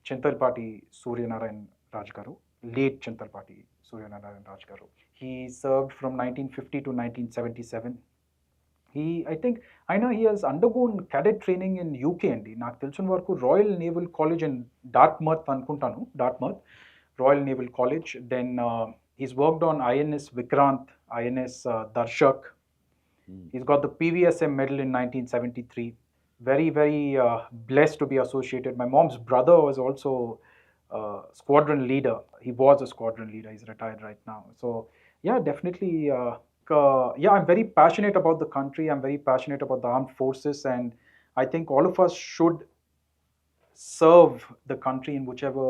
Chintalpati Suryanarayan Raj Garu, late Chintalpati Suryanarayan Raj Garu. He served from 1950 to 1977. I know he has undergone cadet training in UK అండి. నాకు తెలిసిన వరకు royal naval college in Dartmouth అనుకుంటాను, royal naval college. Then he's worked on INS Vikrant, INS Darshak. He's got the PVSM medal in 1973. Very, very blessed to be associated. My mom's brother was also squadron leader. He was a squadron leader. He's retired right now. So, yeah, definitely. I'm very passionate about the country. I'm very passionate about the armed forces. And I think all of us should serve the country in whichever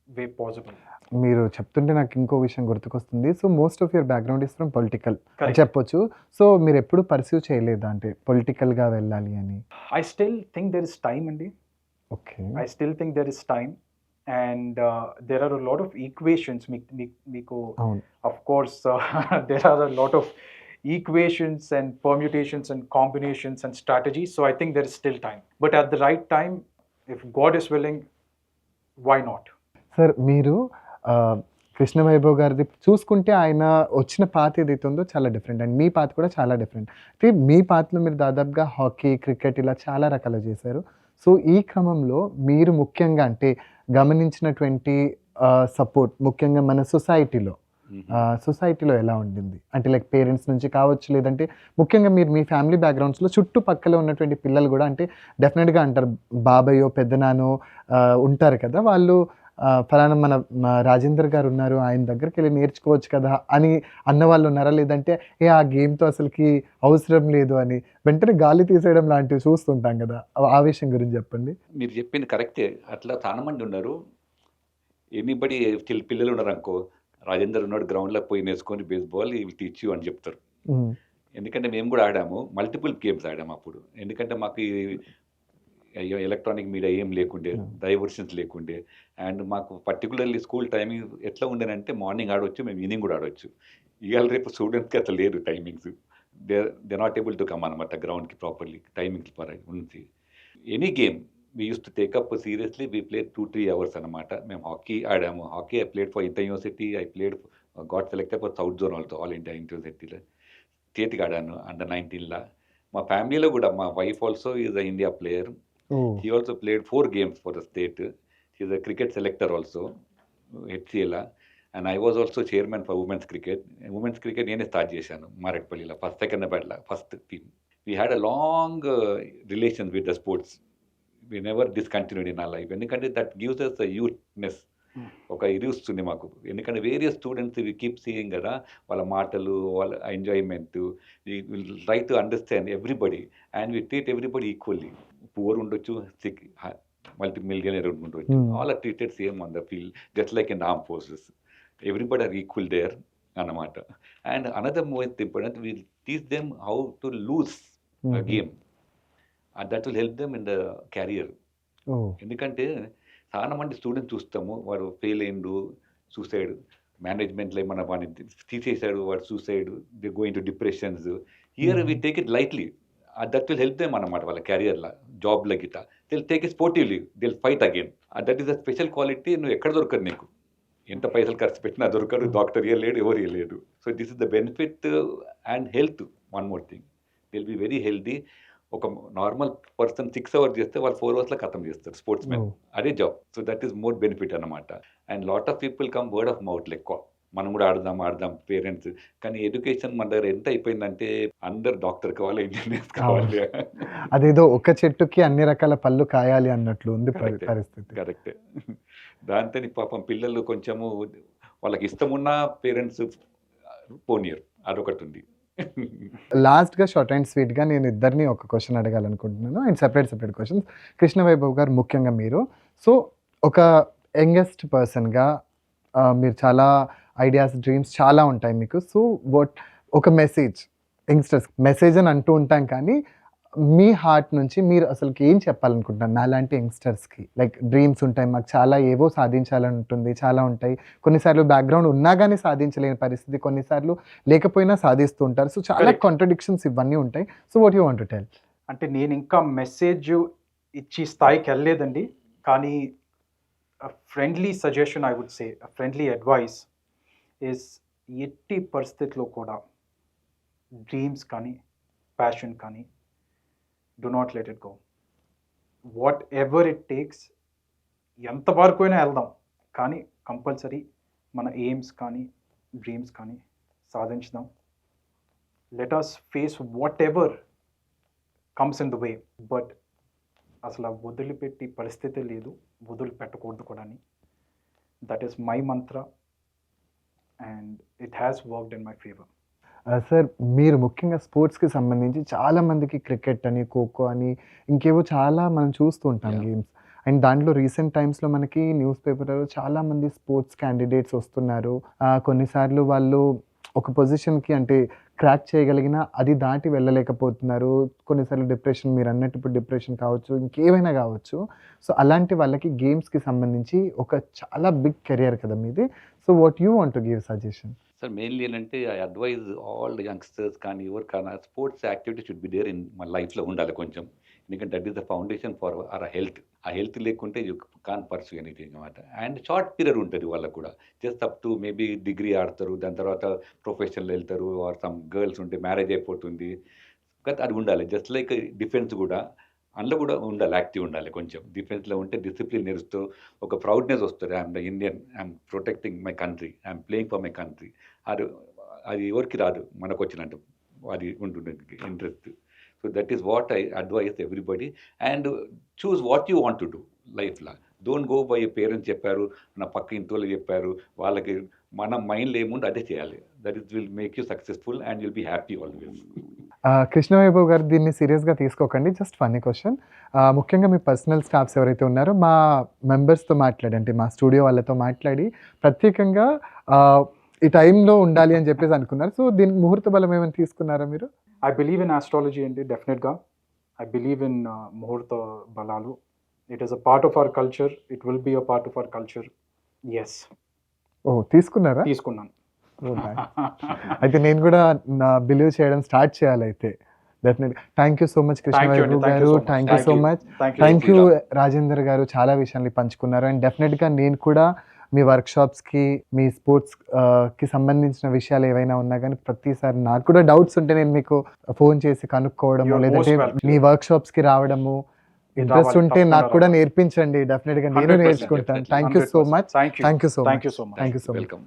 way possible. మీరు చెప్తుంటే నాకు ఇంకో విషయం గుర్తుకొస్తుంది. So most of your background is from political అని Correct. చెప్పొచ్చు. సో మీరెప్పుడు పర్స్యూ చేయలేదా అంటే పొలిటికల్‌గా వెళ్ళాలి అని? I still think there is time, Andy. Okay. I still think there is time, and there are a lot of equations. Miko, అవును. of course, there are a lot of equations and permutations and combinations and strategies. So I think there is still time. But at the right time, if God is willing, why not? Sir మీరు కృష్ణ వైభవ్ గారిది చూసుకుంటే ఆయన వచ్చిన పాత ఏదైతే ఉందో చాలా డిఫరెంట్ అండ్ మీ పాత కూడా చాలా డిఫరెంట్. అయితే మీ పాతలో మీరు దాదాపుగా హాకీ, క్రికెట్ ఇలా చాలా రకాలు చేశారు. సో ఈ క్రమంలో మీరు ముఖ్యంగా అంటే గమనించినటువంటి సపోర్ట్ ముఖ్యంగా మన సొసైటీలో ఎలా ఉండింది? అంటే లైక్ పేరెంట్స్ నుంచి కావచ్చు, లేదంటే ముఖ్యంగా మీరు మీ ఫ్యామిలీ బ్యాక్‌గ్రౌండ్స్‌లో చుట్టుపక్కల ఉన్నటువంటి పిల్లలు గూడా అంటే డెఫినెట్‌గా అంటారు బాబాయో, పెద్దనాన్నో ఉంటారు కదా! వాళ్ళు ఫలానా మన రాజేందర్ గారు ఉన్నారు, ఆయన దగ్గరికెళ్ళి నేర్చుకోవచ్చు కదా అని అన్నవాళ్ళు ఉన్నారా? లేదంటే ఆ గేమ్‌తో అసలకి అవసరం లేదు అని వెంటనే గాలి తీసేయడం లాంటివి చూస్తుంటాం కదా! ఆ విషయం గురించి చెప్పండి. మీరు చెప్పింది కరెక్టే. అట్లా చాలా మంది ఉన్నారు. ఎనీబడీ పిల్లలు ఉన్నారనుకో, రాజేందర్ ఉన్నాడు గ్రౌండ్‌లో పోయి నేర్చుకొని baseball he will teach you అని చెప్తారు. హ్మ్. ఎందుకంటే మేము కూడా ఆడాము. మల్టిపుల్ గేమ్స్ ఆడాము అప్పుడు. ఎందుకంటే మాకు ఈ ఎలక్ట్రానిక్ మీడియా ఏం లేకుండే, డైవర్షన్స్ లేకుండే. అండ్ మాకు పర్టికులర్లీ స్కూల్ టైమింగ్ ఎట్లా ఉండేనంటే మార్నింగ్ ఆడొచ్చు, మేము ఈవినింగ్ కూడా ఆడొచ్చు. ఇవాళ రేపు స్టూడెంట్స్‌కి అట్లా లేదు timings. They not able to come అనమాట గ్రౌండ్‌కి ప్రాపర్లీ టైమింగ్స్ ఉంది. Any game we use to take up seriously. We played 2-3 hours అనమాట. మేము హాకీ ఆడాము. Hockey I played for inter university. I played got selected for south zone also, all India యూనివర్సిటీలో స్టేట్‌కి ఆడాను అండర్ 19లా. మా ఫ్యామిలీలో కూడా మా wife also is a India player. Oh! He also played 4 games for the state. He is a cricket selector also, HCL. And I was also chairman for women's cricket. Women's cricket నేనే స్టార్ట్ చేశాను మారేట్పల్లిలో ఫస్ట్ సెకండ్రాబాద్లో first team. We had a long relation with the sports. We never discontinued in our life. ఎందుకంటే that gives us a youthness. ఒక ఇది వస్తుంది మాకు. ఎందుకంటే various students we keep seeing కదా, వాళ్ళ మాటలు, వాళ్ళ enjoyment. We will try to understand everybody and we treat everybody equally. Poor ఉండొచ్చు, సిక్, మల్టీ మిలియనర్ ఉండొచ్చు. All are treated same on the field, just like in arm forces. Everybody are equal there అన్నమాట. And another most important, will teach them how to lose a game. That will help them in the career. Oh! ఎందుకంటే చాలా మంది స్టూడెంట్స్ చూస్తాము, వాడు ఫెయిల్ అయిండు, సూసైడ్, మేనేజ్మెంట్లో ఏమన్నా వాడిని తీసేశాడు, వాడు suicide, they going to depressions. Here we take it lightly. That will help them అన్నమాట వాళ్ళ క్యారియర్లో, జాబ్లో గిట్ట. They will take it sportively, they will fight again. That is a special quality. నువ్వు ఎక్కడ దొరకదు నీకు, ఎంత పైసలు ఖర్చు పెట్టినా దొరకదు. డాక్టర్ ఇవ్వలేడు, ఎవరు ఇవ్వలేడు. So this is the benefit. And health, one more thing, they will be very healthy. ఒక నార్మల్ పర్సన్ 6 అవర్స్ చేస్తే వాళ్ళు 4 అవర్స్లో ఖతం చేస్తారు స్పోర్ట్స్ మెన్. అదే job. So that is more benefit అనమాట. And lot of people come word of mouth ఎక్కువ, మనం కూడా ఆడదాం పేరెంట్స్. కానీ ఎడ్యుకేషన్ మన దగ్గర ఎంత అయిపోయిందంటే అందరు డాక్టర్ కావాలి, ఇంజనీర్స్ కావాలి. అదేదో ఒక చెట్టుకి అన్ని రకాల పళ్ళు కాయాలి అన్నట్లు ఉంది పరిస్థితి. కరెక్టే. దాంతో పాపం పిల్లలు కొంచెము వాళ్ళకి ఇష్టమున్న పేరెంట్స్ పోనీయరు, అదొకటి ఉంది. లాస్ట్‌గా షార్ట్ అండ్ స్వీట్‌గా నేను ఇద్దరిని ఒక క్వెషన్ అడగాలనుకుంటున్నాను. And separate questions. Krishna Vaibhav garu ముఖ్యంగా మీరు సో ఒక యంగెస్ట్ పర్సన్‌గా మీరు చాలా ఐడియాస్, డ్రీమ్స్ చాలా ఉంటాయి మీకు. సో ఒక మెసేజ్ యంగ్స్టర్స్ మెసేజ్ అని అంటూ ఉంటాం, కానీ మీ హార్ట్ నుంచి మీరు అసలుకి ఏం చెప్పాలనుకుంటున్నారు నాలాంటి యంగ్స్టర్స్కి? లైక్ డ్రీమ్స్ ఉంటాయి, మాకు చాలా ఏవో సాధించాలని ఉంటుంది, చాలా ఉంటాయి. కొన్నిసార్లు బ్యాక్గ్రౌండ్ ఉన్నా కానీ సాధించలేని పరిస్థితి, కొన్నిసార్లు లేకపోయినా సాధిస్తూ ఉంటారు. సో చాలా Correct. కాంట్రడిక్షన్స్ ఇవన్నీ ఉంటాయి. So what you want to tell? అంటే నేను ఇంకా మెసేజ్ ఇచ్చి స్థాయికి వెళ్ళలేదండి, కానీ friendly suggestion, I would say friendly advice is, ఎట్టి పరిస్థితిలో కూడా డ్రీమ్స్ కానీ ప్యాషన్ కానీ do not let it go. Whatever it takes, ఎంతవరకు అయినా వెళ్దాం, కానీ కంపల్సరీ మన ఎయిమ్స్ కానీ డ్రీమ్స్ కానీ సాధించుదాం. Let us face whatever comes in the way. But అసలు వదిలిపెట్టి పరిస్థితి లేదు, వదిలిపెట్టకూడదు కూడా. That is my mantra and it has worked in my favour. Sir మీరు ముఖ్యంగా స్పోర్ట్స్కి సంబంధించి చాలా మందికి క్రికెట్ అని, ఖోఖో అని, ఇంకేవో చాలా మనం చూస్తూ ఉంటాం Yeah. గేమ్స్. అండ్ దాంట్లో రీసెంట్ టైమ్స్లో మనకి న్యూస్ పేపర్లో చాలామంది స్పోర్ట్స్ క్యాండిడేట్స్ వస్తున్నారు. కొన్నిసార్లు వాళ్ళు ఒక పొజిషన్కి అంటే క్రాక్ చేయగలిగిన అది దాటి వెళ్ళలేకపోతున్నారు. కొన్నిసార్లు డిప్రెషన్, మీరు అన్నట్టు ఇప్పుడు డిప్రెషన్ కావచ్చు, ఇంకేమైనా కావచ్చు. సో అలాంటి వాళ్ళకి గేమ్స్కి సంబంధించి ఒక చాలా బిగ్ కెరియర్ కదా మీది. So what you want to give suggestion? Sir mainly ఏంటంటే ఐ అడ్వైజ్ ఆల్ యంగ్స్టర్స్ కానీ ఎవరు కానీ sports activity should be there in మన లైఫ్లో ఉండాలి కొంచెం. ఎందుకంటే that is the foundation for our health. ఆ హెల్త్ లేకుంటే యూ కాన్ పర్సూ ఎనీథింగ్ అనమాట. అండ్ షార్ట్ పీరియడ్ ఉంటుంది వాళ్ళకు కూడా, just up to maybe degree ఆడతారు, దాని తర్వాత ప్రొఫెషనల్ వెళ్తారు, ఆర్ సమ్ గర్ల్స్ ఉంటే మ్యారేజ్ అయిపోతుంది. కానీ అది ఉండాలి. జస్ట్ లైక్ డిఫెన్స్ కూడా అందులో కూడా ఉండాలి, యాక్టివ్ ఉండాలి కొంచెం. డిఫెన్స్లో ఉంటే డిసిప్లిన్ నేర్స్తూ ఒక ప్రౌడ్నెస్ వస్తుంది. I'm the Indian, I'm protecting my country, I'm playing for my country. అది ఎవరికి రాదు, మనకు వచ్చినట్టు అది ఉంటుంది interest. So that is what I advise everybody. And choose what you want to do లైఫ్లో. డోంట్ గో బై పేరెంట్స్ చెప్పారు, నా పక్క ఇంటి వాళ్ళు చెప్పారు, వాళ్ళకి మన మైండ్లో ఏముంది అదే చేయాలి. That is will make you successful and will be happy always. Krishna Vaibhav garu దీన్ని సీరియస్గా తీసుకోకండి. Just funny question. ముఖ్యంగా మీ పర్సనల్ స్టాఫ్స్ ఎవరైతే ఉన్నారో మా మెంబర్స్తో మాట్లాడి, అంటే మా స్టూడియో వాళ్ళతో మాట్లాడి ప్రత్యేకంగా ఈ టైంలో ఉండాలి అని చెప్పేసి అనుకున్నారు. సో దీనికి ముహూర్త బలం ఏమైనా తీసుకున్నారా మీరు? I believe in astrology and definitely I believe in Muhurta Balalu. It is a part of our culture. It will be a part of our culture. Yes. తీసుకున్నారా? తీసుకున్నాను. అయితే నేను కూడా నా బిలీవ్ చేయడం స్టార్ట్ చేయాలి అయితే. డెఫినెట్గా. Thank you so much Krishna Vaibhav garu. Thank you so much. Thank you Rajender garu. చాలా విషయాన్ని పంచుకున్నారు. అండ్ డెఫినెట్గా నేను కూడా మీ వర్క్షాప్స్కి, మీ స్పోర్ట్స్కి సంబంధించిన విషయాలు ఏవైనా ఉన్నా కానీ ప్రతిసారి నాకు కూడా డౌట్స్ ఉంటే నేను మీకు ఫోన్ చేసి కనుక్కోవడము, లేదంటే మీ వర్క్షాప్స్కి రావడము, ఇంట్రెస్ట్ ఉంటే నాకు కూడా నేర్పించండి. డెఫినెట్గా నేను నేర్చుకుంటాను. Thank you so much. Thank you. Thank you so Thank much. you so much. Thank you so much. Welcome.